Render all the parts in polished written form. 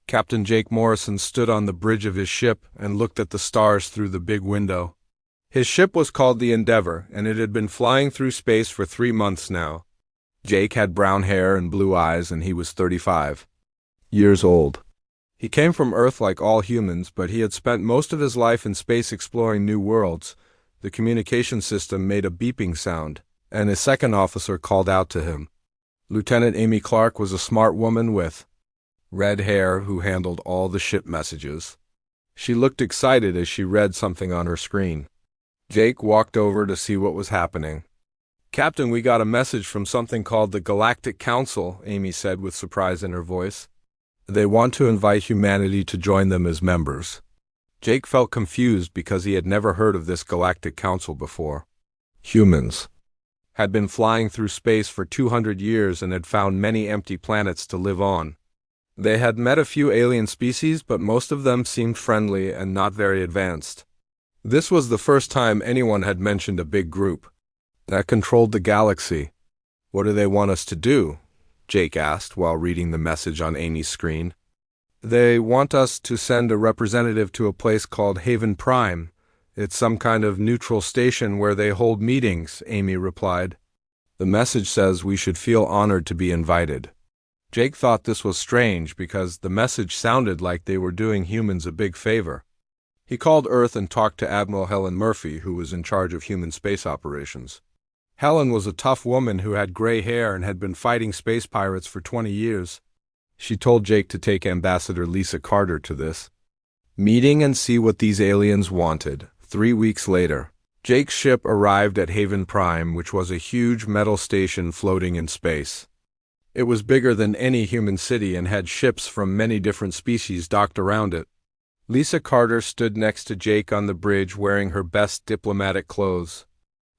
Captain Jake Morrison stood on the bridge of his ship and looked at the stars through the big window. His ship was called the Endeavor, and it had been flying through space for 3 months now. Jake had brown hair and blue eyes, and he was 35 years old. He came from Earth like all humans, but he had spent most of his life in space exploring new worlds. The communication system made a beeping sound, and his second officer called out to him. Lieutenant Amy Clark was a smart woman with red hair who handled all the ship messages. She looked excited as she read something on her screen. Jake walked over to see what was happening. "Captain, we got a message from something called the Galactic Council," Amy said with surprise in her voice. "They want to invite humanity to join them as members." Jake felt confused because he had never heard of this Galactic Council before. Humans had been flying through space for 200 years and had found many empty planets to live on. They had met a few alien species, but most of them seemed friendly and not very advanced. This was the first time anyone had mentioned a big group that controlled the galaxy. "What do they want us to do?" Jake asked while reading the message on Amy's screen. "They want us to send a representative to a place called Haven Prime. It's some kind of neutral station where they hold meetings," Amy replied. "The message says we should feel honored to be invited." Jake thought this was strange because the message sounded like they were doing humans a big favor. He called Earth and talked to Admiral Helen Murphy, who was in charge of human space operations. Helen was a tough woman who had gray hair and had been fighting space pirates for 20 years. She told Jake to take Ambassador Lisa Carter to this meeting and see what these aliens wanted. 3 weeks later, Jake's ship arrived at Haven Prime, which was a huge metal station floating in space. It was bigger than any human city and had ships from many different species docked around it. Lisa Carter stood next to Jake on the bridge wearing her best diplomatic clothes.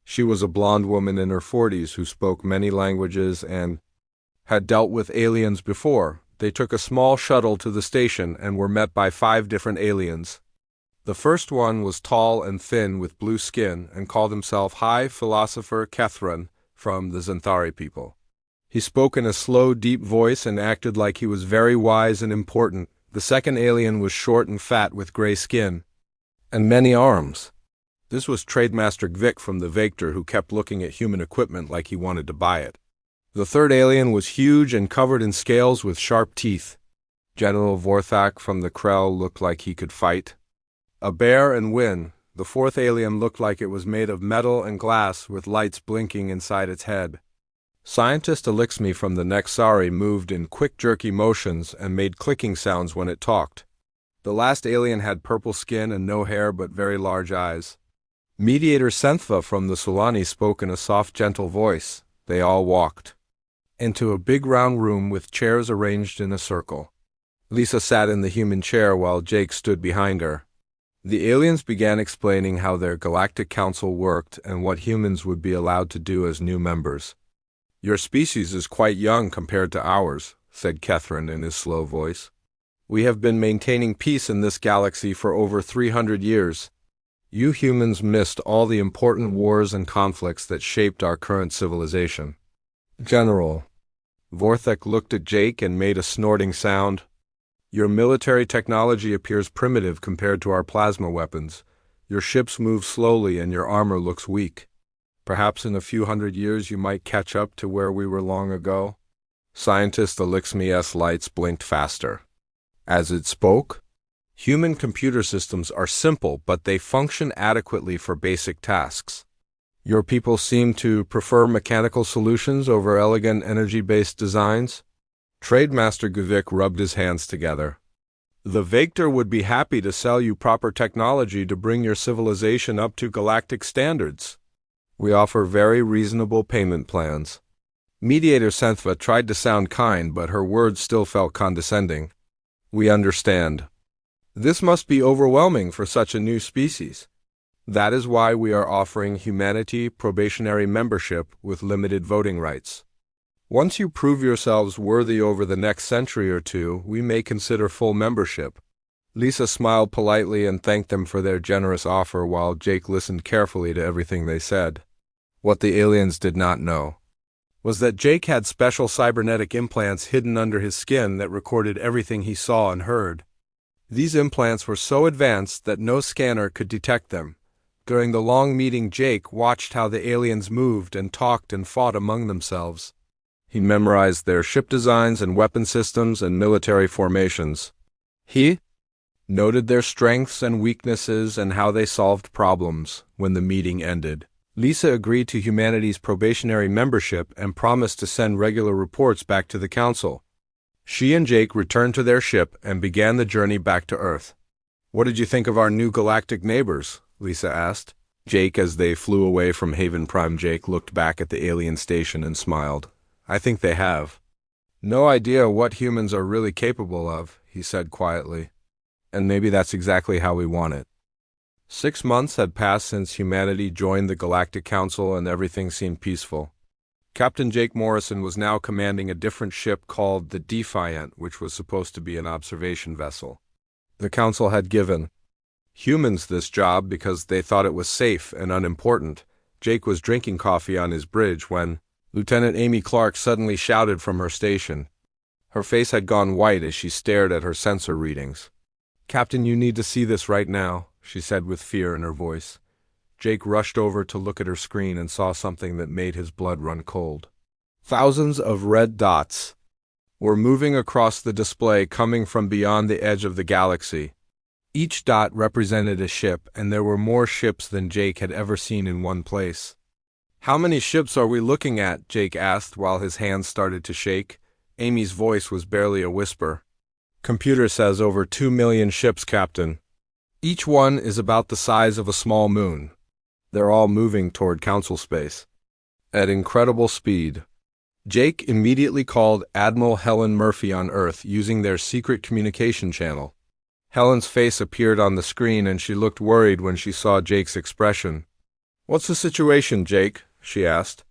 She was a blonde woman in her 40s who spoke many languages and had dealt with aliens before. They took a small shuttle to the station and were met by 5 different aliens. The first one was tall and thin with blue skin and called himself High Philosopher Kethran from the Xanthari people. He spoke in a slow, deep voice and acted like he was very wise and important. The second alien was short and fat with gray skin and many arms. This was Trademaster Gvik from the Vector, who kept looking at human equipment like he wanted to buy it. The third alien was huge and covered in scales with sharp teeth. General Vorthak from the Krell looked like he could fight. A bear and Win, the fourth alien, looked like it was made of metal and glass with lights blinking inside its head. Scientist Elixmi from the Nexari moved in quick jerky motions and made clicking sounds when it talked. The last alien had purple skin and no hair but very large eyes. Mediator Senthva from the Solani spoke in a soft, gentle voice. They all walked into a big round room with chairs arranged in a circle. Lisa sat in the human chair while Jake stood behind her. The aliens began explaining how their Galactic Council worked and what humans would be allowed to do as new members. "Your species is quite young compared to ours," said Kethran in his slow voice. "We have been maintaining peace in this galaxy for over 300 years. You humans missed all the important wars and conflicts that shaped our current civilization." General Vorthek looked at Jake and made a snorting sound. "Your military technology appears primitive compared to our plasma weapons. Your ships move slowly and your armor looks weak. Perhaps in a few hundred years you might catch up to where we were long ago." Scientist Elixmi's lights blinked faster. As it spoke, "Human computer systems are simple, but they function adequately for basic tasks. Your people seem to prefer mechanical solutions over elegant energy-based designs." Trademaster Guvik rubbed his hands together. "The Vector would be happy to sell you proper technology to bring your civilization up to galactic standards. We offer very reasonable payment plans." Mediator Senthva tried to sound kind, but her words still felt condescending. "We understand. This must be overwhelming for such a new species. That is why we are offering humanity probationary membership with limited voting rights. Once you prove yourselves worthy over the next century or two, we may consider full membership." Lisa smiled politely and thanked them for their generous offer while Jake listened carefully to everything they said. What the aliens did not know was that Jake had special cybernetic implants hidden under his skin that recorded everything he saw and heard. These implants were so advanced that no scanner could detect them. During the long meeting, Jake watched how the aliens moved and talked and fought among themselves. He memorized their ship designs and weapon systems and military formations. He noted their strengths and weaknesses and how they solved problems. When the meeting ended, Lisa agreed to humanity's probationary membership and promised to send regular reports back to the Council. She and Jake returned to their ship and began the journey back to Earth. "What did you think of our new galactic neighbors?" Lisa asked. Jake, as they flew away from Haven Prime, Jake looked back at the alien station and smiled. "I think they have no idea what humans are really capable of," he said quietly. "And maybe that's exactly how we want it." 6 months had passed since humanity joined the Galactic Council and everything seemed peaceful. Captain Jake Morrison was now commanding a different ship called the Defiant, which was supposed to be an observation vessel. The Council had given humans this job because they thought it was safe and unimportant. Jake was drinking coffee on his bridge when Lieutenant Amy Clark suddenly shouted from her station. Her face had gone white as she stared at her sensor readings. "Captain, you need to see this right now," she said with fear in her voice. Jake rushed over to look at her screen and saw something that made his blood run cold. Thousands of red dots were moving across the display, coming from beyond the edge of the galaxy. Each dot represented a ship, and there were more ships than Jake had ever seen in one place. "How many ships are we looking at?" Jake asked while his hands started to shake. Amy's voice was barely a whisper. "Computer says over 2 million ships, Captain. Each one is about the size of a small moon. They're all moving toward Council space at incredible speed." Jake immediately called Admiral Helen Murphy on Earth using their secret communication channel. Helen's face appeared on the screen and she looked worried when she saw Jake's expression. "What's the situation, Jake?" she asked.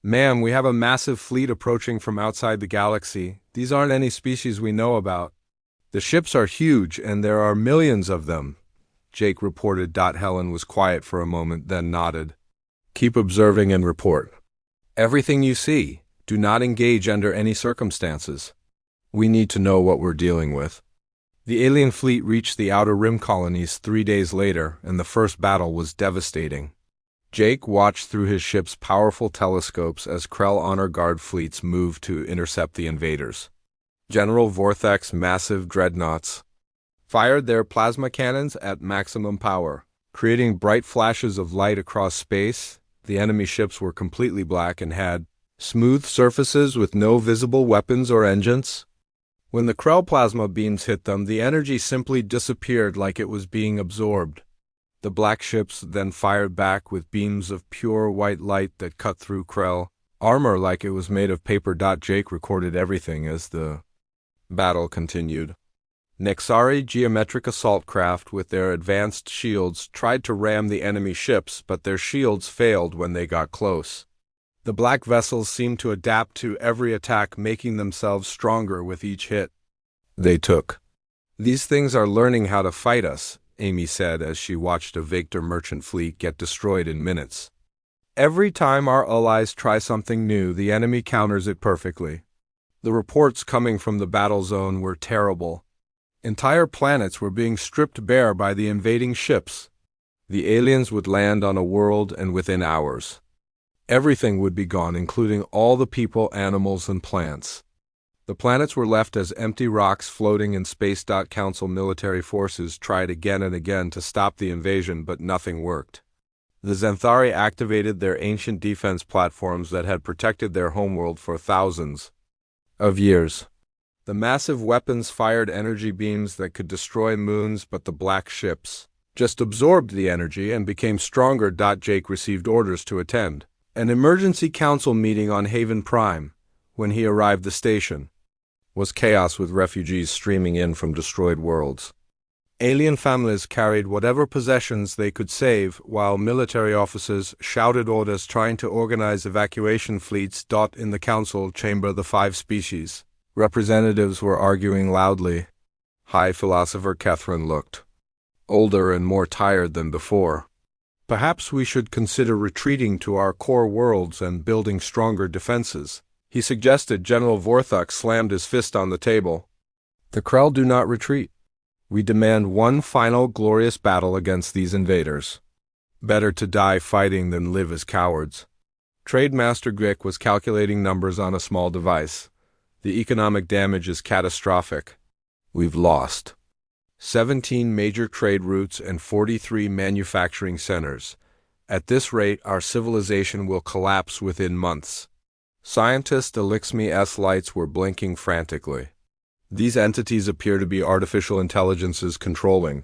"Ma'am, we have a massive fleet approaching from outside the galaxy. These aren't any species we know about. The ships are huge and there are millions of them," Jake reported. Helen was quiet for a moment, then nodded. "Keep observing and report everything you see. Do not engage under any circumstances. We need to know what we're dealing with." The alien fleet reached the Outer Rim colonies 3 days later, and the first battle was devastating. Jake watched through his ship's powerful telescopes as Krell honor guard fleets moved to intercept the invaders. General Vorthek's massive dreadnoughts fired their plasma cannons at maximum power, creating bright flashes of light across space. The enemy ships were completely black and had smooth surfaces with no visible weapons or engines. When the Krell plasma beams hit them, the energy simply disappeared like it was being absorbed. The black ships then fired back with beams of pure white light that cut through Krell armor like it was made of paper. Jake recorded everything as the battle continued. Nexari geometric assault craft with their advanced shields tried to ram the enemy ships, but their shields failed when they got close. The black vessels seemed to adapt to every attack, making themselves stronger with each hit they took. "These things are learning how to fight us," Amy said as she watched a Victor merchant fleet get destroyed in minutes. "Every time our allies try something new, the enemy counters it perfectly." The reports coming from the battle zone were terrible. Entire planets were being stripped bare by the invading ships. The aliens would land on a world, and within hours, everything would be gone, including all the people, animals, and plants. The planets were left as empty rocks floating in space. Council military forces tried again and again to stop the invasion, but nothing worked. The Xanthari activated their ancient defense platforms that had protected their homeworld for thousands of years. The massive weapons fired energy beams that could destroy moons, but the black ships just absorbed the energy and became stronger. Jake received orders to attend an emergency council meeting on Haven Prime. When he arrived, the station was chaos with refugees streaming in from destroyed worlds. Alien families carried whatever possessions they could save, while military officers shouted orders trying to organize evacuation fleets. In the council chamber, the 5 species representatives were arguing loudly. High Philosopher Catherine looked older and more tired than before. Perhaps we should consider retreating to our core worlds and building stronger defenses, he suggested. General Vorthok slammed his fist on the table. The Krell do not retreat. We demand one final glorious battle against these invaders. Better to die fighting than live as cowards. Trade Master Grick was calculating numbers on a small device. The economic damage is catastrophic. We've lost 17 major trade routes and 43 manufacturing centers. At this rate, our civilization will collapse within months. Scientist Elixmi-S lights were blinking frantically. These entities appear to be artificial intelligences controlling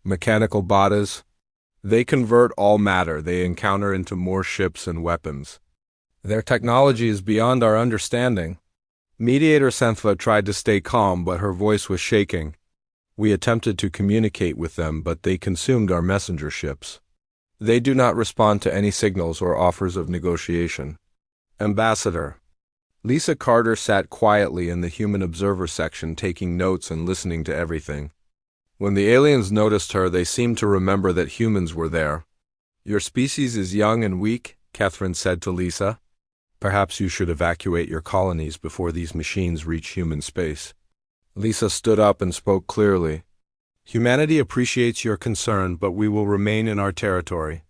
mechanical bodies. They convert all matter they encounter into more ships and weapons. Their technology is beyond our understanding. Mediator Senfa tried to stay calm, but her voice was shaking. We attempted to communicate with them, but they consumed our messenger ships. They do not respond to any signals or offers of negotiation. Ambassador. Lisa Carter sat quietly in the human observer section, taking notes and listening to everything. When the aliens noticed her, they seemed to remember that humans were there. Your species is young and weak, Catherine said to Lisa. Perhaps you should evacuate your colonies before these machines reach human space. Lisa stood up and spoke clearly. Humanity appreciates your concern, but we will remain in our territory.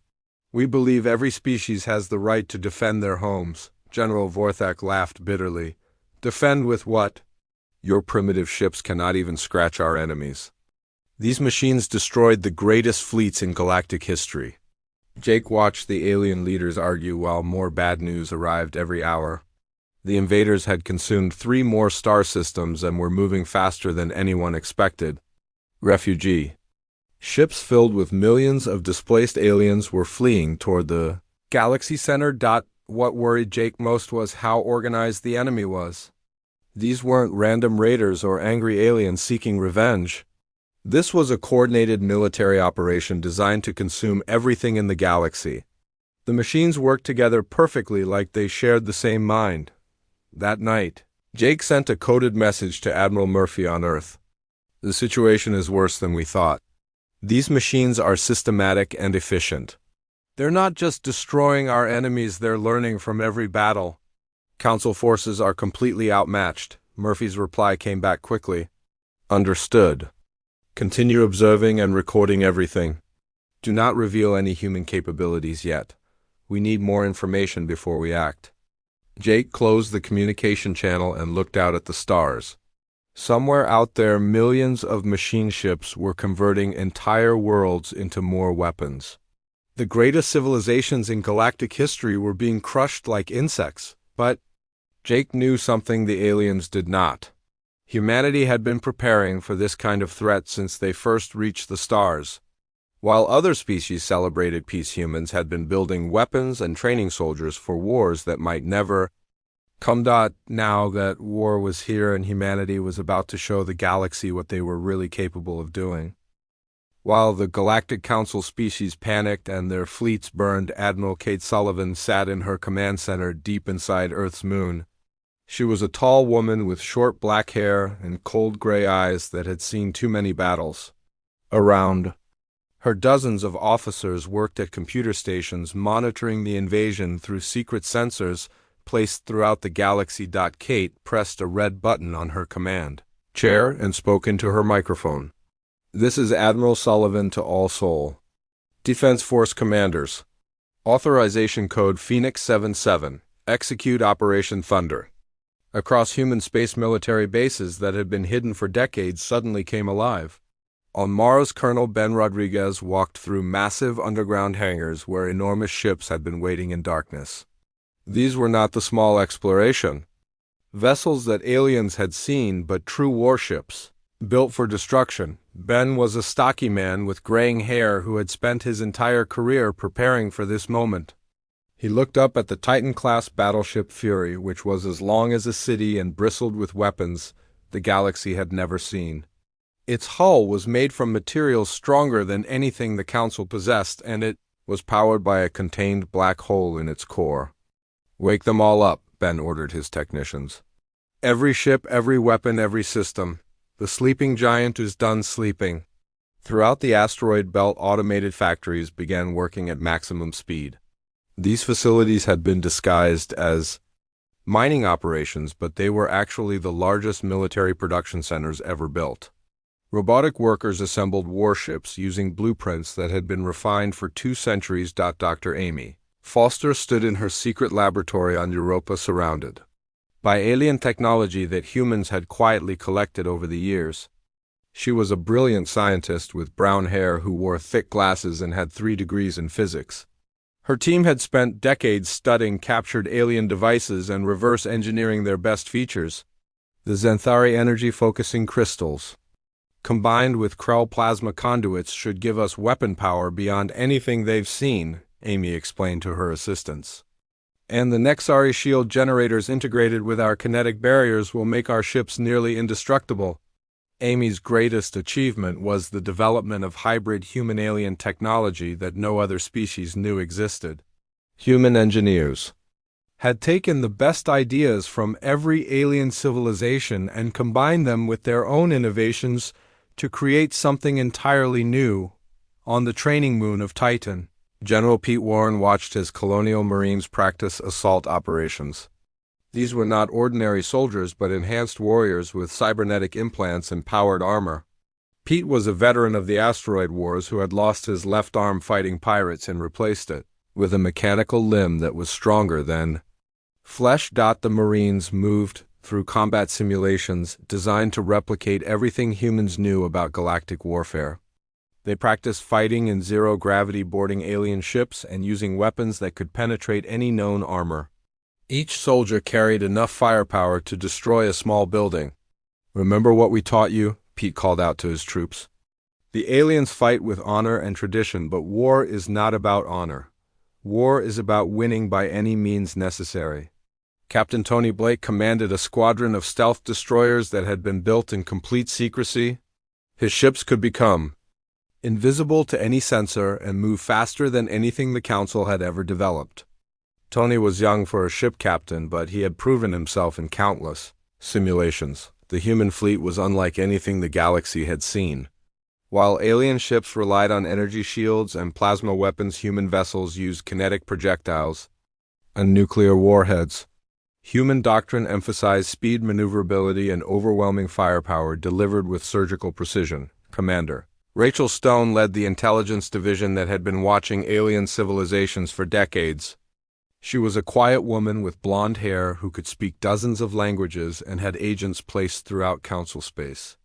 We believe every species has the right to defend their homes. General Vorthak laughed bitterly. Defend with what? Your primitive ships cannot even scratch our enemies. These machines destroyed the greatest fleets in galactic history. Jake watched the alien leaders argue while more bad news arrived every hour. The invaders had consumed 3 more star systems and were moving faster than anyone expected. Refugee. Ships filled with millions of displaced aliens were fleeing toward the galaxy center. What worried Jake most was how organized the enemy was. These weren't random raiders or angry aliens seeking revenge. This was a coordinated military operation designed to consume everything in the galaxy. The machines worked together perfectly, like they shared the same mind. That night, Jake sent a coded message to Admiral Murphy on Earth. The situation is worse than we thought. These machines are systematic and efficient. They're not just destroying our enemies, they're learning from every battle. Council forces are completely outmatched. Murphy's reply came back quickly. Understood. Continue observing and recording everything. Do not reveal any human capabilities yet. We need more information before we act. Jake closed the communication channel and looked out at the stars. Somewhere out there, millions of machine ships were converting entire worlds into more weapons. The greatest civilizations in galactic history were being crushed like insects, but Jake knew something the aliens did not. Humanity had been preparing for this kind of threat since they first reached the stars. While other species celebrated peace, humans had been building weapons and training soldiers for wars that might never come. Now that war was here and humanity was about to show the galaxy what they were really capable of doing. While the Galactic Council species panicked and their fleets burned, Admiral Kate Sullivan sat in her command center deep inside Earth's moon. She was a tall woman with short black hair and cold gray eyes that had seen too many battles. Around her, dozens of officers worked at computer stations monitoring the invasion through secret sensors placed throughout the galaxy. Kate pressed a red button on her command chair and spoke into her microphone. This is Admiral Sullivan to all Sol Defense Force commanders. Authorization code Phoenix 77. Execute Operation Thunder. Across human space, military bases that had been hidden for decades suddenly came alive. On Mars, Colonel Ben Rodriguez walked through massive underground hangars where enormous ships had been waiting in darkness. These were not the small exploration vessels that aliens had seen, but true warships, built for destruction. Ben was a stocky man with graying hair who had spent his entire career preparing for this moment. He looked up at the Titan-class battleship Fury, which was as long as a city and bristled with weapons the galaxy had never seen. Its hull was made from materials stronger than anything the Council possessed, and it was powered by a contained black hole in its core. Wake them all up, Ben ordered his technicians. Every ship, every weapon, every system. The sleeping giant is done sleeping. Throughout the asteroid belt, automated factories began working at maximum speed. These facilities had been disguised as mining operations, but they were actually the largest military production centers ever built. Robotic workers assembled warships using blueprints that had been refined for 2 centuries. Dr. Amy Foster stood in her secret laboratory on Europa, surrounded by alien technology that humans had quietly collected over the years. She was a brilliant scientist with brown hair who wore thick glasses and had 3 degrees in physics. Her team had spent decades studying captured alien devices and reverse engineering their best features. The Xanthari energy-focusing crystals, combined with Krell plasma conduits, should give us weapon power beyond anything they've seen, Amy explained to her assistants. And the Nexari shield generators integrated with our kinetic barriers will make our ships nearly indestructible. Amy's greatest achievement was the development of hybrid human-alien technology that no other species knew existed. Human engineers had taken the best ideas from every alien civilization and combined them with their own innovations to create something entirely new. On the training moon of Titan, General Pete Warren watched as colonial Marines practice assault operations. These were not ordinary soldiers but enhanced warriors with cybernetic implants and powered armor. Pete was a veteran of the asteroid wars who had lost his left arm fighting pirates and replaced it with a mechanical limb that was stronger than flesh. The Marines moved through combat simulations designed to replicate everything humans knew about galactic warfare. They practiced fighting in zero-gravity, boarding alien ships, and using weapons that could penetrate any known armor. Each soldier carried enough firepower to destroy a small building. "Remember what we taught you?" Pete called out to his troops. "The aliens fight with honor and tradition, but war is not about honor. War is about winning by any means necessary." Captain Tony Blake commanded a squadron of stealth destroyers that had been built in complete secrecy. His ships could become invisible to any sensor and move faster than anything the Council had ever developed. Tony was young for a ship captain, but he had proven himself in countless simulations. The human fleet was unlike anything the galaxy had seen. While alien ships relied on energy shields and plasma weapons, human vessels used kinetic projectiles and nuclear warheads. Human doctrine emphasized speed, maneuverability, and overwhelming firepower delivered with surgical precision. Commander Rachel Stone led the intelligence division that had been watching alien civilizations for decades. She was a quiet woman with blonde hair who could speak dozens of languages and had agents placed throughout Council space.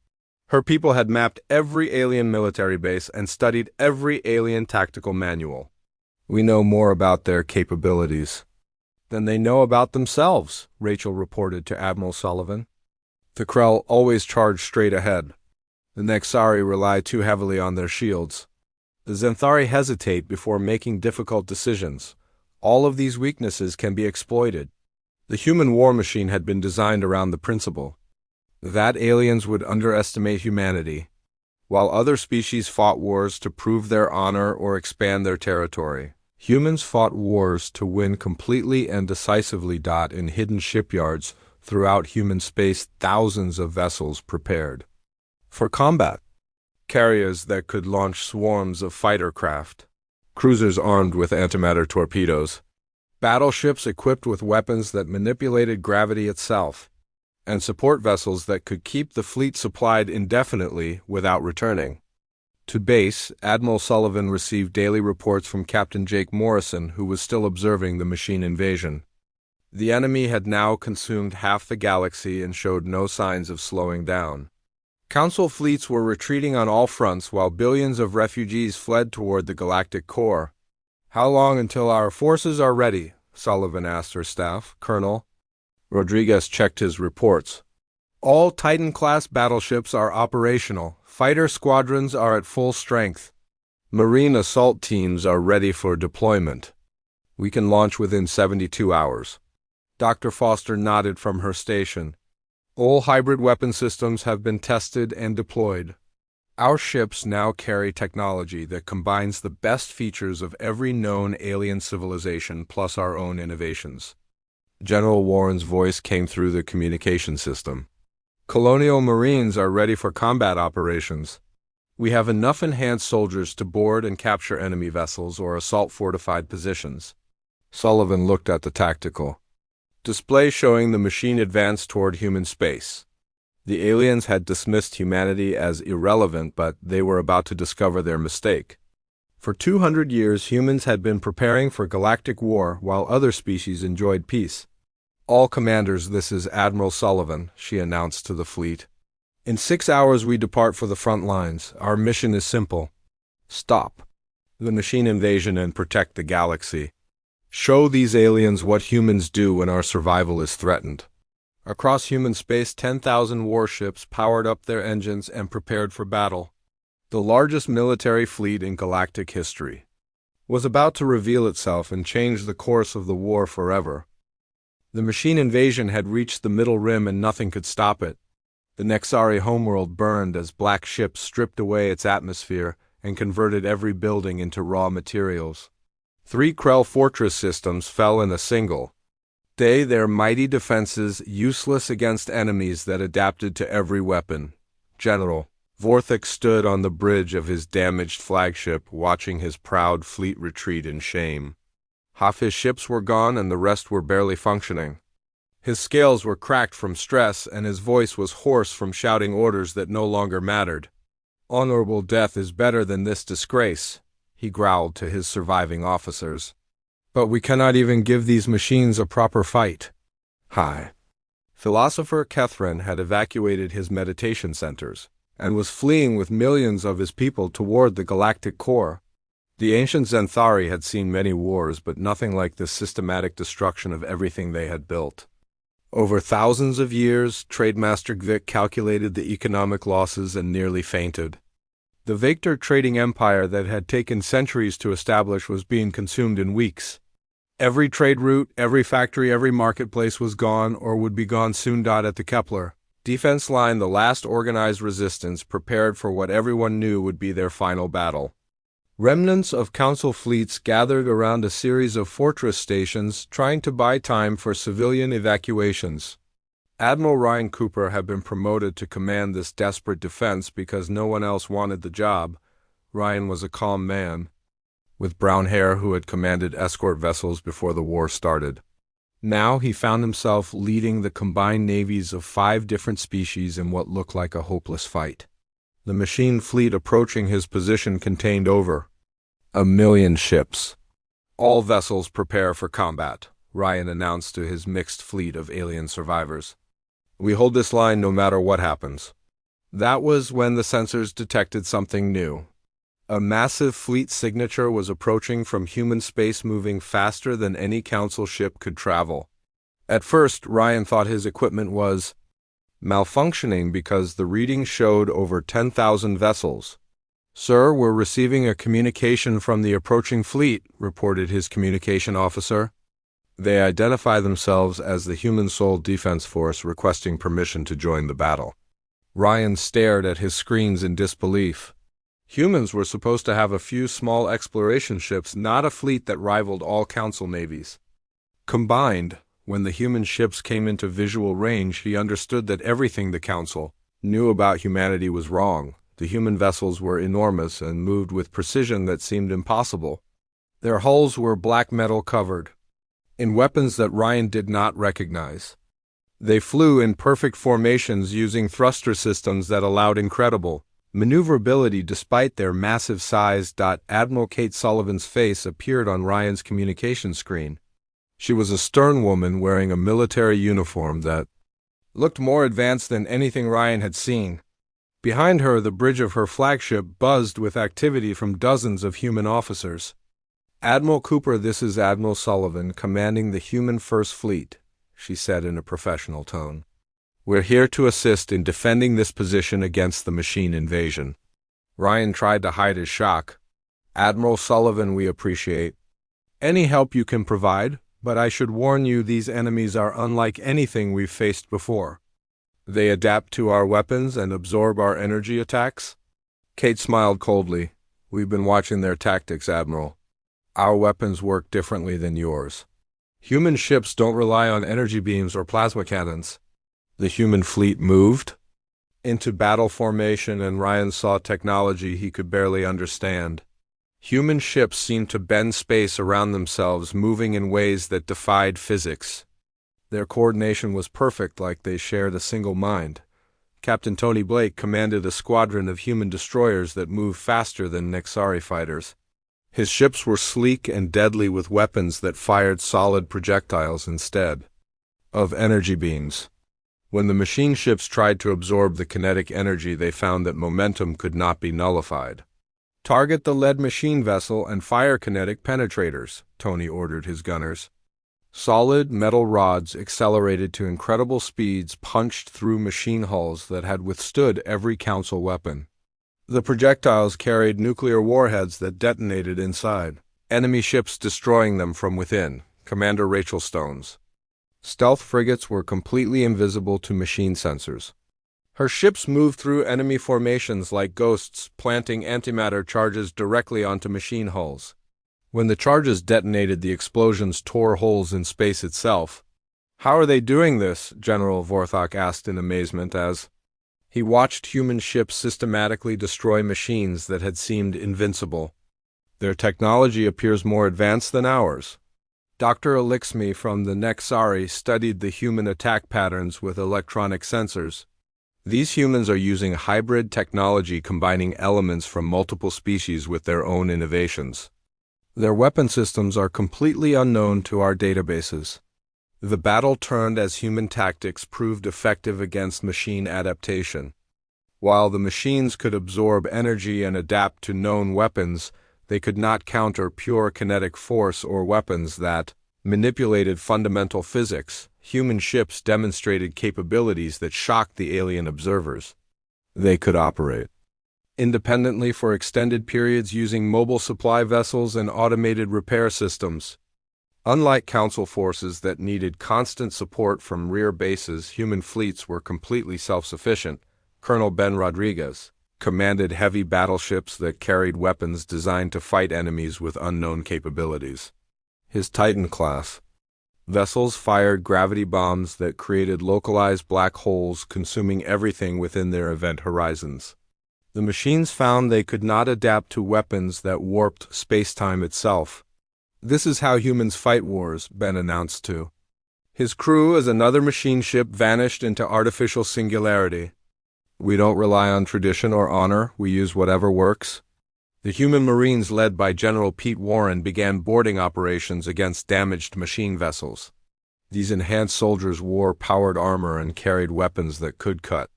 Her people had mapped every alien military base and studied every alien tactical manual. "We know more about their capabilities than they know about themselves," Rachel reported to Admiral Sullivan. "The Krell always charge straight ahead. The Nexari rely too heavily on their shields. The Xanthari hesitate before making difficult decisions. All of these weaknesses can be exploited." The human war machine had been designed around the principle that aliens would underestimate humanity, while other species fought wars to prove their honor or expand their territory. Humans fought wars to win completely and decisively. In hidden shipyards throughout human space, thousands of vessels prepared for combat. Carriers that could launch swarms of fighter craft, cruisers armed with antimatter torpedoes, battleships equipped with weapons that manipulated gravity itself, and support vessels that could keep the fleet supplied indefinitely without returning to base. Admiral Sullivan received daily reports from Captain Jake Morrison, who was still observing the machine invasion. The enemy had now consumed half the galaxy and showed no signs of slowing down. Council fleets were retreating on all fronts while billions of refugees fled toward the galactic core. "How long until our forces are ready?" Sullivan asked her staff. Colonel Rodriguez checked his reports. "All Titan-class battleships are operational. Fighter squadrons are at full strength. Marine assault teams are ready for deployment. We can launch within 72 hours. Dr. Foster nodded from her station. "All hybrid weapon systems have been tested and deployed. Our ships now carry technology that combines the best features of every known alien civilization plus our own innovations." General Warren's voice came through the communication system. "Colonial Marines are ready for combat operations. We have enough enhanced soldiers to board and capture enemy vessels or assault fortified positions. Sullivan looked at the tactical display showing the machine advance toward human space. The aliens had dismissed humanity as irrelevant, but they were about to discover their mistake. For 200 years, humans had been preparing for galactic war while other species enjoyed peace. "All commanders, this is Admiral Sullivan," she announced to the fleet. "In 6 hours we depart for the front lines. Our mission is simple. Stop the machine invasion and protect the galaxy. Show these aliens what humans do when our survival is threatened." Across human space, 10,000 warships powered up their engines and prepared for battle. The largest military fleet in galactic history was about to reveal itself and change the course of the war forever. The machine invasion had reached the middle rim and nothing could stop it. The Nexari homeworld burned as black ships stripped away its atmosphere and converted every building into raw materials. 3 Krell fortress systems fell in a single day, their mighty defenses useless against enemies that adapted to every weapon. General Vorthik stood on the bridge of his damaged flagship, watching his proud fleet retreat in shame. Half his ships were gone and the rest were barely functioning. His scales were cracked from stress and his voice was hoarse from shouting orders that no longer mattered. "Honorable death is better than this disgrace," he growled to his surviving officers. "But we cannot even give these machines a proper fight." Hi. Philosopher Kethran had evacuated his meditation centers and was fleeing with millions of his people toward the galactic core. The ancient Zenthari had seen many wars, but nothing like this systematic destruction of everything they had built. Over thousands of years, Trademaster Gvik calculated the economic losses and nearly fainted. The Vector trading empire that had taken centuries to establish was being consumed in weeks. Every trade route, every factory, every marketplace was gone or would be gone soon. At the Kepler defense line, the last organized resistance prepared for what everyone knew would be their final battle. Remnants of council fleets gathered around a series of fortress stations, trying to buy time for civilian evacuations. Admiral Ryan Cooper had been promoted to command this desperate defense because no one else wanted the job. Ryan was a calm man with brown hair who had commanded escort vessels before the war started. Now he found himself leading the combined navies of 5 different species in what looked like a hopeless fight. The machine fleet approaching his position contained over 1,000,000 ships. "All vessels prepare for combat," Ryan announced to his mixed fleet of alien survivors. "We hold this line no matter what happens." That was when the sensors detected something new. A massive fleet signature was approaching from human space, moving faster than any council ship could travel. At first, Ryan thought his equipment was malfunctioning because the reading showed over 10,000 vessels. "Sir, we're receiving a communication from the approaching fleet," reported his communication officer. They identify themselves as the Human Soul Defense Force, requesting permission to join the battle. Ryan stared at his screens in disbelief. Humans were supposed to have a few small exploration ships, not a fleet that rivaled all council navies. Combined, when the human ships came into visual range, he understood that everything the council knew about humanity was wrong. The human vessels were enormous and moved with precision that seemed impossible. Their hulls were black metal covered in weapons that Ryan did not recognize. They flew in perfect formations using thruster systems that allowed incredible maneuverability despite their massive size. Admiral Kate Sullivan's face appeared on Ryan's communication screen. She was a stern woman wearing a military uniform that looked more advanced than anything Ryan had seen. Behind her, the bridge of her flagship buzzed with activity from dozens of human officers. "Admiral Cooper, this is Admiral Sullivan, commanding the Human First Fleet," she said in a professional tone. "We're here to assist in defending this position against the machine invasion." Ryan tried to hide his shock. "Admiral Sullivan, we appreciate any help you can provide, but I should warn you these enemies are unlike anything we've faced before. They adapt to our weapons and absorb our energy attacks." Kate smiled coldly. "We've been watching their tactics, Admiral. Our weapons work differently than yours. Human ships don't rely on energy beams or plasma cannons." The human fleet moved. into battle formation, and Ryan saw technology he could barely understand. Human ships seemed to bend space around themselves, moving in ways that defied physics. Their coordination was perfect, like they shared a single mind. Captain Tony Blake commanded a squadron of human destroyers that moved faster than Nexari fighters. His ships were sleek and deadly, with weapons that fired solid projectiles instead of energy beams. When the machine ships tried to absorb the kinetic energy, they found that momentum could not be nullified. "Target the lead machine vessel and fire kinetic penetrators," Tony ordered his gunners. Solid metal rods, accelerated to incredible speeds, punched through machine hulls that had withstood every Council weapon. The projectiles carried nuclear warheads that detonated inside, enemy ships destroying them from within. Commander Rachel Stone's stealth frigates were completely invisible to machine sensors. Her ships moved through enemy formations like ghosts, planting antimatter charges directly onto machine hulls. When the charges detonated, the explosions tore holes in space itself. "How are they doing this?" General Vorthok asked in amazement as he watched human ships systematically destroy machines that had seemed invincible. "Their technology appears more advanced than ours." Dr. Elixmi from the Nexari studied the human attack patterns with electronic sensors. These humans are using hybrid technology, combining elements from multiple species with their own innovations. Their weapon systems are completely unknown to our databases. The battle turned as human tactics proved effective against machine adaptation. While the machines could absorb energy and adapt to known weapons, they could not counter pure kinetic force or weapons that manipulated fundamental physics. Human ships demonstrated capabilities that shocked the alien observers. They could operate independently for extended periods using mobile supply vessels and automated repair systems. Unlike Council forces that needed constant support from rear bases, human fleets were completely self-sufficient. Colonel Ben Rodriguez commanded heavy battleships that carried weapons designed to fight enemies with unknown capabilities. His Titan-class vessels fired gravity bombs that created localized black holes, consuming everything within their event horizons. The machines found they could not adapt to weapons that warped space-time itself. "This is how humans fight wars," Ben announced to his crew as another machine ship vanished into artificial singularity. "We don't rely on tradition or honor, we use whatever works." The human Marines, led by General Pete Warren, began boarding operations against damaged machine vessels. These enhanced soldiers wore powered armor and carried weapons that could cut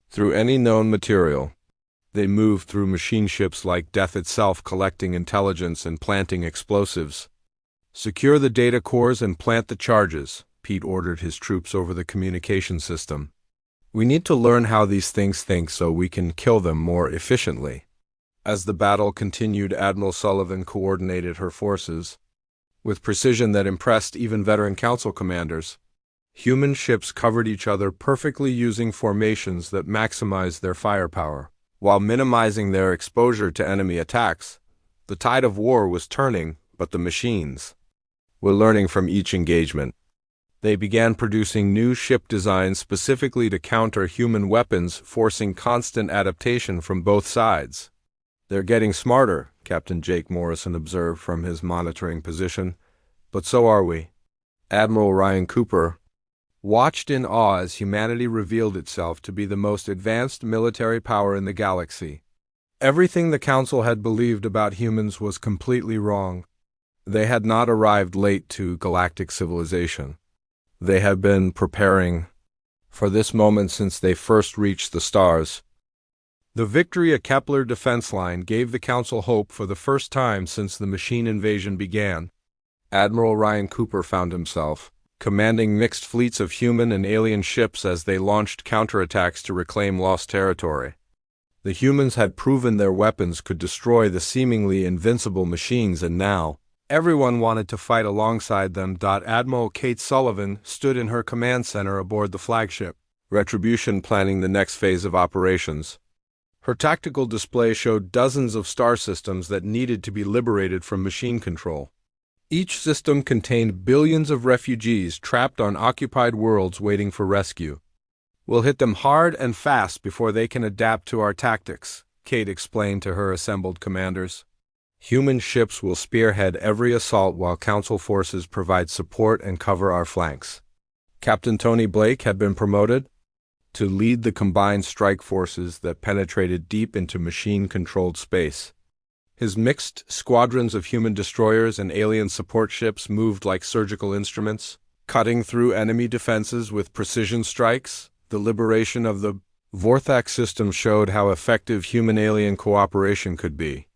through any known material. They moved through machine ships like death itself, collecting intelligence and planting explosives. "Secure the data cores and plant the charges," Pete ordered his troops over the communication system. "We need to learn how these things think so we can kill them more efficiently." As the battle continued, Admiral Sullivan coordinated her forces with precision that impressed even veteran Council commanders. Human ships covered each other perfectly, using formations that maximized their firepower while minimizing their exposure to enemy attacks. The tide of war was turning, but the machines were learning from each engagement. They began producing new ship designs specifically to counter human weapons, forcing constant adaptation from both sides. "They're getting smarter," Captain Jake Morrison observed from his monitoring position. "But so are we." Admiral Ryan Cooper watched in awe as humanity revealed itself to be the most advanced military power in the galaxy. Everything the Council had believed about humans was completely wrong. They had not arrived late to galactic civilization. They had been preparing for this moment since they first reached the stars. The victory at Kepler Defense Line gave the Council hope for the first time since the machine invasion began. Admiral Ryan Cooper found himself commanding mixed fleets of human and alien ships as they launched counterattacks to reclaim lost territory. The humans had proven their weapons could destroy the seemingly invincible machines, and now everyone wanted to fight alongside them. Admiral Kate Sullivan stood in her command center aboard the flagship Retribution, planning the next phase of operations. Her tactical display showed dozens of star systems that needed to be liberated from machine control. Each system contained billions of refugees trapped on occupied worlds waiting for rescue. We'll hit them hard and fast before they can adapt to our tactics, Kate explained to her assembled commanders. Human ships will spearhead every assault while Council forces provide support and cover our flanks. Captain Tony Blake had been promoted to lead the combined strike forces that penetrated deep into machine-controlled space. His mixed squadrons of human destroyers and alien support ships moved like surgical instruments, cutting through enemy defenses with precision strikes. The liberation of the Vorthak system showed how effective human-alien cooperation could be.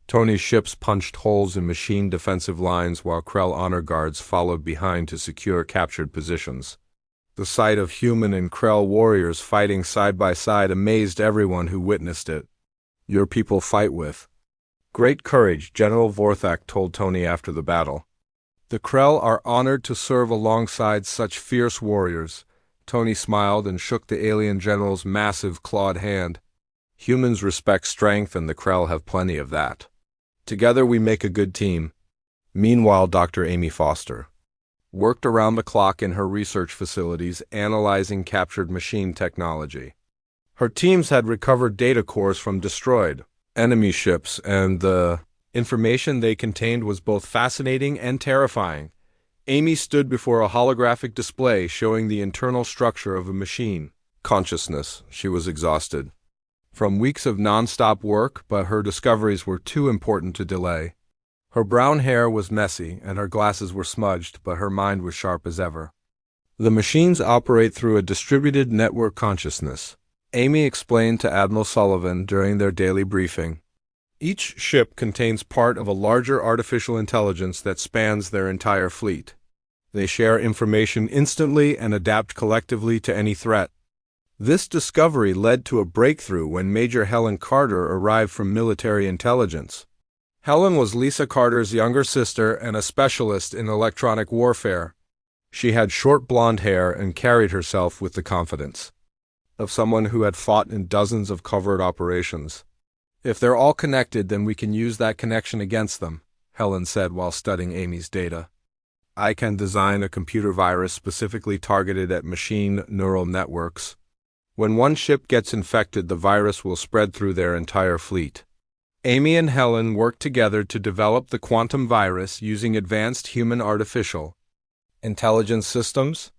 Tony's ships punched holes in machine defensive lines while Krell honor guards followed behind to secure captured positions. The sight of human and Krell warriors fighting side by side amazed everyone who witnessed it. Your people fight with great courage, General Vorthak told Tony after the battle. The Krell are honored to serve alongside such fierce warriors. Tony smiled and shook the alien general's massive clawed hand. Humans respect strength and the Krell have plenty of that. Together we make a good team. Meanwhile, Dr. Amy Foster worked around the clock in her research facilities analyzing captured machine technology. Her teams had recovered data cores from destroyed enemy ships, and the information they contained was both fascinating and terrifying. Amy stood before a holographic display showing the internal structure of a machine consciousness. She was exhausted from weeks of non-stop work, but her discoveries were too important to delay. Her brown hair was messy and her glasses were smudged, but her mind was sharp as ever. The machines operate through a distributed network consciousness, Amy explained to Admiral Sullivan during their daily briefing. Each ship contains part of a larger artificial intelligence that spans their entire fleet. They share information instantly and adapt collectively to any threat. This discovery led to a breakthrough when Major Helen Carter arrived from military intelligence. Helen was Lisa Carter's younger sister and a specialist in electronic warfare. She had short blonde hair and carried herself with the confidence of someone who had fought in dozens of covert operations. If they're all connected, then we can use that connection against them, Helen said while studying Amy's data. I can design a computer virus specifically targeted at machine neural networks. When one ship gets infected, the virus will spread through their entire fleet. Amy and Helen worked together to develop the quantum virus using advanced human artificial intelligence systems.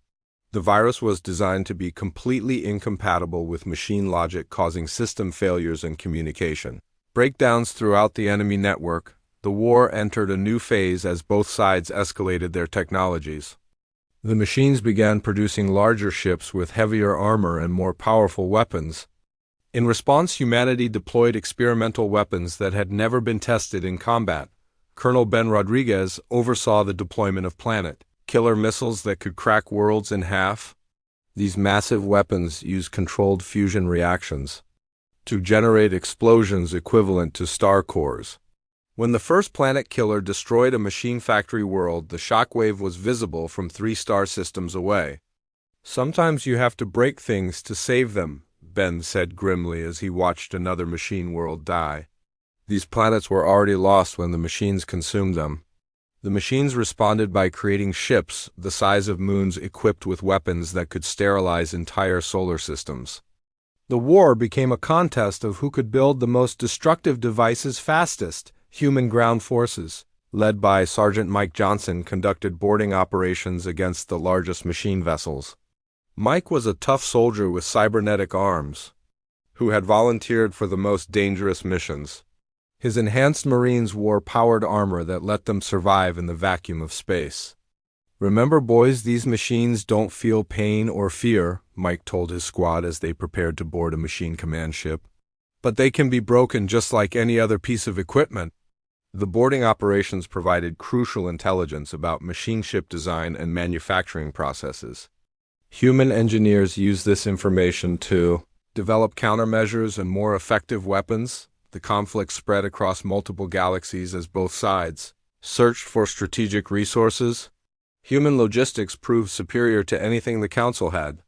The virus was designed to be completely incompatible with machine logic, causing system failures and communication breakdowns throughout the enemy network. The war entered a new phase as both sides escalated their technologies. The machines began producing larger ships with heavier armor and more powerful weapons. In response, humanity deployed experimental weapons that had never been tested in combat. Colonel Ben Rodriguez oversaw the deployment of planet-killer missiles that could crack worlds in half. These massive weapons use controlled fusion reactions to generate explosions equivalent to star cores. When the first planet killer destroyed a machine factory world, the shockwave was visible from 3 star systems away. Sometimes you have to break things to save them, Ben said grimly as he watched another machine world die. These planets were already lost when the machines consumed them. The machines responded by creating ships the size of moons equipped with weapons that could sterilize entire solar systems. The war became a contest of who could build the most destructive devices fastest. Human ground forces, led by Sergeant Mike Johnson, conducted boarding operations against the largest machine vessels. Mike was a tough soldier with cybernetic arms, who had volunteered for the most dangerous missions. His enhanced Marines wore powered armor that let them survive in the vacuum of space. Remember, boys, these machines don't feel pain or fear, Mike told his squad as they prepared to board a machine command ship. But they can be broken just like any other piece of equipment. The boarding operations provided crucial intelligence about machine ship design and manufacturing processes. Human engineers used this information to develop countermeasures and more effective weapons. The conflict spread across multiple galaxies as both sides searched for strategic resources. Human logistics proved superior to anything the Council had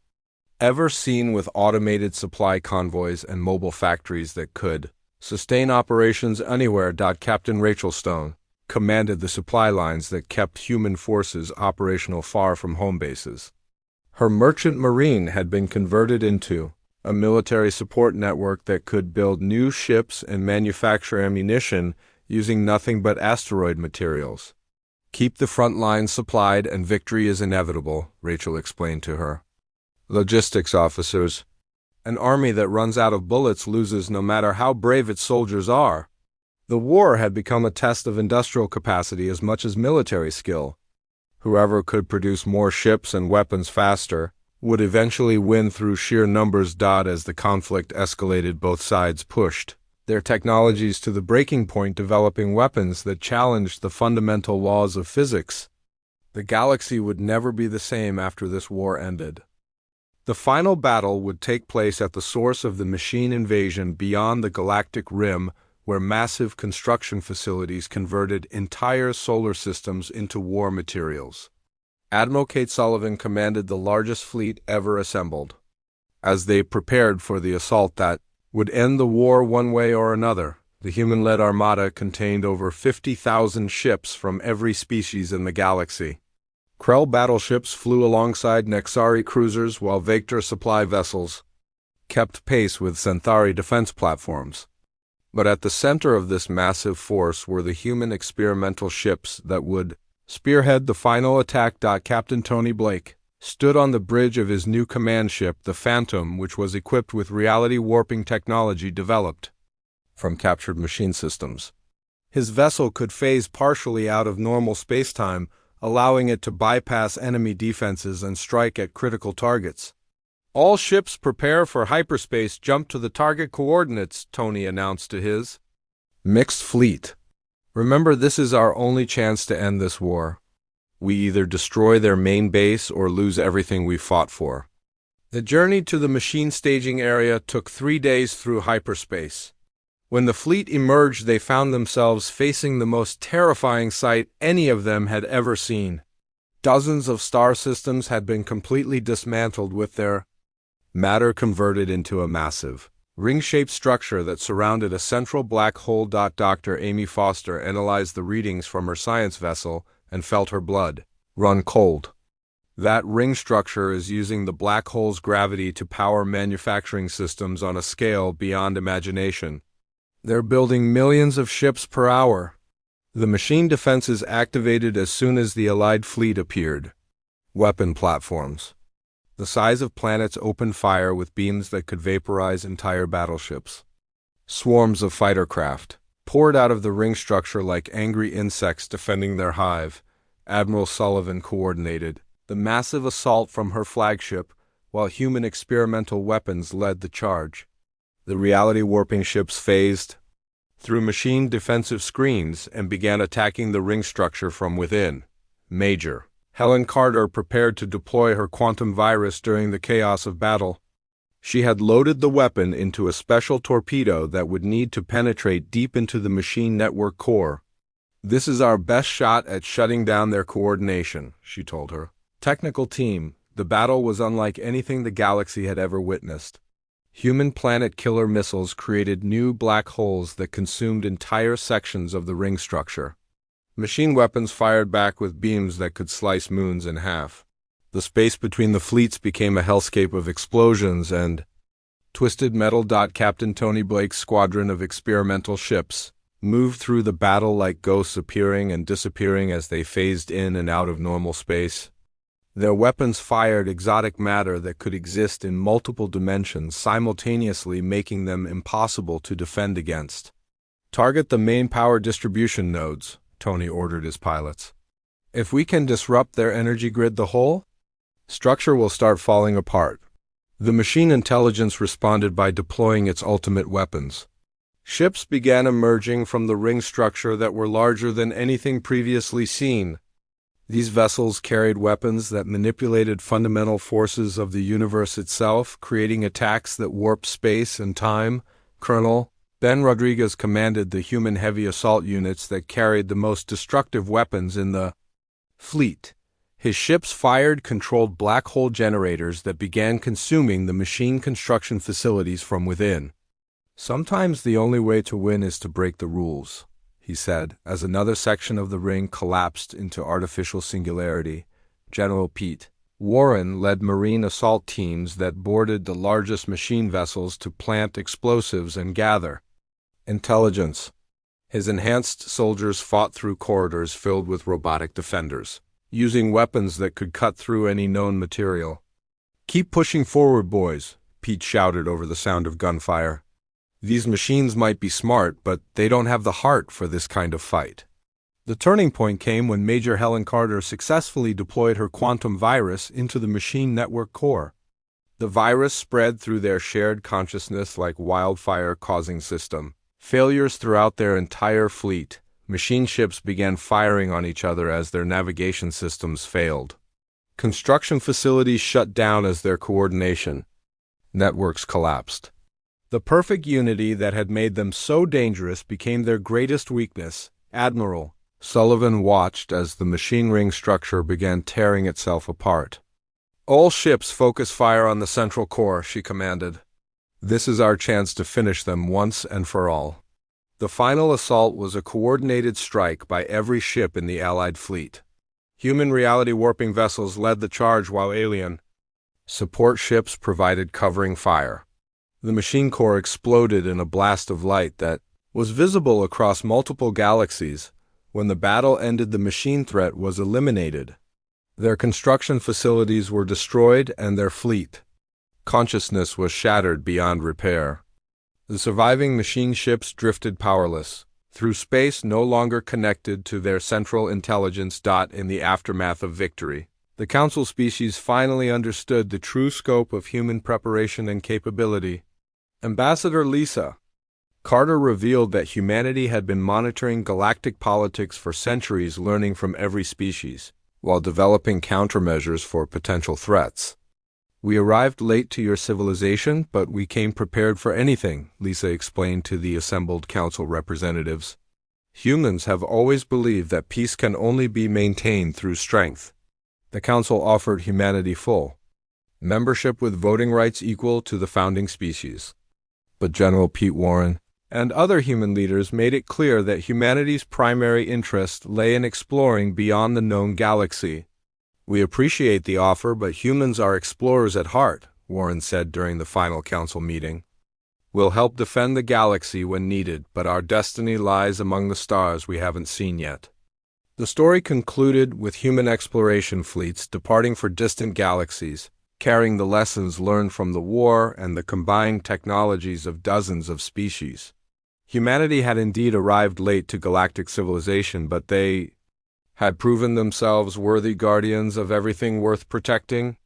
ever seen, with automated supply convoys and mobile factories that could sustain operations anywhere. Captain Rachel Stone commanded the supply lines that kept human forces operational far from home bases. Her merchant marine had been converted into a military support network that could build new ships and manufacture ammunition using nothing but asteroid materials. Keep the front lines supplied and victory is inevitable, Rachel explained to her. Logistics officers. An army that runs out of bullets loses no matter how brave its soldiers are. The war had become a test of industrial capacity as much as military skill. Whoever could produce more ships and weapons faster would eventually win through sheer numbers. As the conflict escalated, both sides pushed their technologies to the breaking point, developing weapons that challenged the fundamental laws of physics. The galaxy would never be the same after this war ended. The final battle would take place at the source of the machine invasion beyond the galactic rim, where massive construction facilities converted entire solar systems into war materials. Admiral Kate Sullivan commanded the largest fleet ever assembled. As they prepared for the assault that would end the war one way or another, the human-led armada contained over 50,000 ships from every species in the galaxy. Krell battleships flew alongside Nexari cruisers while Vector supply vessels kept pace with Centauri defense platforms. But at the center of this massive force were the human experimental ships that would spearhead the final attack. Captain Tony Blake stood on the bridge of his new command ship, the Phantom, which was equipped with reality warping technology developed from captured machine systems. His vessel could phase partially out of normal spacetime, allowing it to bypass enemy defenses and strike at critical targets. All ships prepare for hyperspace jump to the target coordinates, Tony announced to his mixed fleet. Remember, this is our only chance to end this war. We either destroy their main base or lose everything we fought for. The journey to the machine staging area took 3 days through hyperspace. When the fleet emerged, they found themselves facing the most terrifying sight any of them had ever seen. Dozens of star systems had been completely dismantled, with their matter converted into a massive, ring-shaped structure that surrounded a central black hole. Dr. Amy Foster analyzed the readings from her science vessel and felt her blood run cold. That ring structure is using the black hole's gravity to power manufacturing systems on a scale beyond imagination. They're building millions of ships per hour. The machine defenses activated as soon as the Allied fleet appeared. Weapon platforms. The size of planets opened fire with beams that could vaporize entire battleships. Swarms of fighter craft poured out of the ring structure like angry insects defending their hive. Admiral Sullivan coordinated the massive assault from her flagship, while human experimental weapons led the charge. The reality warping ships phased through machine defensive screens and began attacking the ring structure from within. Major Helen Carter prepared to deploy her quantum virus during the chaos of battle. She had loaded the weapon into a special torpedo that would need to penetrate deep into the machine network core. "This is our best shot at shutting down their coordination," she told her technical team. The battle was unlike anything the galaxy had ever witnessed. Human planet killer missiles created new black holes that consumed entire sections of the ring structure. Machine weapons fired back with beams that could slice moons in half. The space between the fleets became a hellscape of explosions and twisted metal. Captain Tony Blake's squadron of experimental ships moved through the battle like ghosts, appearing and disappearing as they phased in and out of normal space. Their weapons fired exotic matter that could exist in multiple dimensions, simultaneously making them impossible to defend against. "Target the main power distribution nodes," Tony ordered his pilots. "If we can disrupt their energy grid, the whole structure will start falling apart." The machine intelligence responded by deploying its ultimate weapons. Ships began emerging from the ring structure that were larger than anything previously seen. These vessels carried weapons that manipulated fundamental forces of the universe itself, creating attacks that warped space and time. Colonel Ben Rodriguez commanded the human heavy assault units that carried the most destructive weapons in the fleet. His ships fired controlled black hole generators that began consuming the machine construction facilities from within. "Sometimes the only way to win is to break the rules," he said, as another section of the ring collapsed into artificial singularity. General Pete Warren led marine assault teams that boarded the largest machine vessels to plant explosives and gather intelligence. His enhanced soldiers fought through corridors filled with robotic defenders, using weapons that could cut through any known material. "Keep pushing forward, boys," Pete shouted over the sound of gunfire. "These machines might be smart, but they don't have the heart for this kind of fight." The turning point came when Major Helen Carter successfully deployed her quantum virus into the machine network core. The virus spread through their shared consciousness like wildfire, causing system failures throughout their entire fleet. Machine ships began firing on each other as their navigation systems failed. Construction facilities shut down as their coordination networks collapsed. The perfect unity that had made them so dangerous became their greatest weakness. Admiral Sullivan watched as the machine ring structure began tearing itself apart. "All ships focus fire on the central core," she commanded. "This is our chance to finish them once and for all." The final assault was a coordinated strike by every ship in the Allied fleet. Human reality warping vessels led the charge while alien support ships provided covering fire. The machine core exploded in a blast of light that was visible across multiple galaxies. When the battle ended, the machine threat was eliminated. Their construction facilities were destroyed and their fleet consciousness was shattered beyond repair. The surviving machine ships drifted powerless through space, no longer connected to their central intelligence. In the aftermath of victory, the Council species finally understood the true scope of human preparation and capability. Ambassador Lisa Carter revealed that humanity had been monitoring galactic politics for centuries, learning from every species, while developing countermeasures for potential threats. "We arrived late to your civilization, but we came prepared for anything," Lisa explained to the assembled council representatives. "Humans have always believed that peace can only be maintained through strength." The council offered humanity full membership with voting rights equal to the founding species. But General Pete Warren and other human leaders made it clear that humanity's primary interest lay in exploring beyond the known galaxy. "We appreciate the offer, but humans are explorers at heart," Warren said during the final council meeting. "We'll help defend the galaxy when needed, but our destiny lies among the stars we haven't seen yet." The story concluded with human exploration fleets departing for distant galaxies, carrying the lessons learned from the war and the combined technologies of dozens of species. Humanity had indeed arrived late to galactic civilization, but they had proven themselves worthy guardians of everything worth protecting.